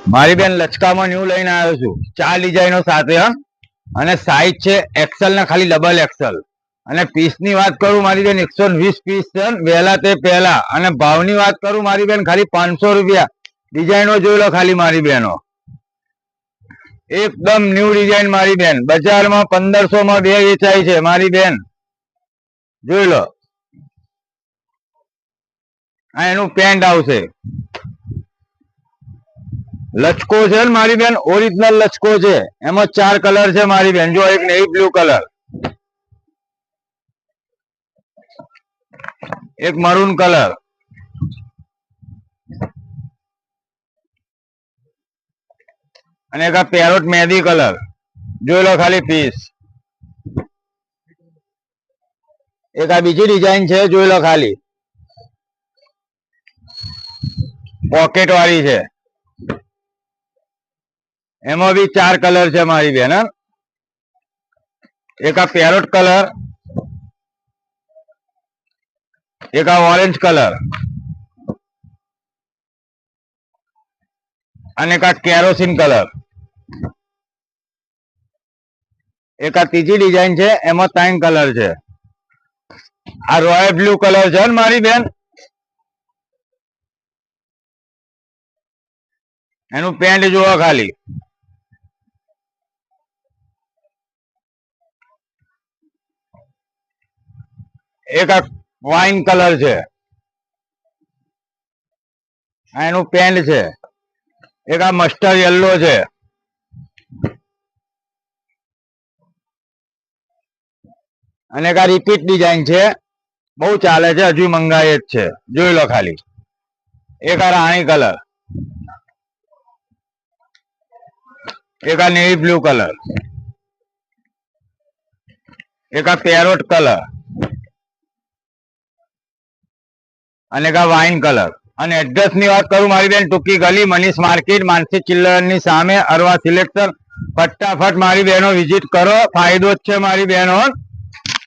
મારી બેન લચકામાં ન્યુ લઈને આવ્યો છું, 4 ડિઝાઇનો સાથે અને સાઈઝ છે એક્સેલ ને ખાલી ડબલ એક્સેલ। અને પીસ ની વાત કરું મારી બેન 120 પીસ છે વહેલા તે પહેલા। અને ભાવની વાત કરું મારી બેન ખાલી 500 રૂપિયા। ડિઝાઇનો જોઈ લો ખાલી મારી બેનો, એકદમ ન્યુ ડિઝાઇન મારી બેન। બજારમાં 1500 માં 2 વેચાય છે મારી બેન, જોઈ લો। આ એનું પેન્ટ આવશે, લચકો છે ને મારી બેન ઓરિજિનલ લચકો છે। એમાં 4 કલર છે મારી બેન, જો એક નેવી બ્લુ કલર, એક મરૂન કલર અને એક આ પેરોટ મહેંદી કલર। જોઈ લો ખાલી પીસ। એક આ બીજી ડિઝાઇન છે, જોઈ લો ખાલી, પોકેટ વાળી છે। એમાં બી 4 કલર છે મારી બેન। એક આ પેરોટ કલર, એક આ ઓરેન્જ કલર અને એક આ કેરોસીન કલર। એક આ ત્રીજી ડિઝાઇન છે, એમાં 3 કલર છે। આ રોયલ બ્લુ કલર છે ને મારી બેન, એનું પેન્ટ જુઓ ખાલી। એક આ વાઇન કલર છે, આ એનું પેન્ટ છે। એક આ મસ્ટર્ડ યલો છે, અને એક આ રિપીટ ડિઝાઇન છે, બહુ ચાલે છે, હજુ મંગાય જ છે, જોઈ લો ખાલી। એક આ રાણી કલર, એક આ નેવી બ્લુ કલર, એક આ પેરોટ કલર અને એક આ વાઇન કલર। અને એડ્રેસ ની વાત કરું મારી બેન, ટૂંકી ગલી, મનીષ માર્કેટ, માનસી ચિલ્લર ની સામે, અરવા સિલેક્શન। ફટાફટ મારી બહેનો વિઝિટ કરો, ફાયદો જ છે મારી બહેનો।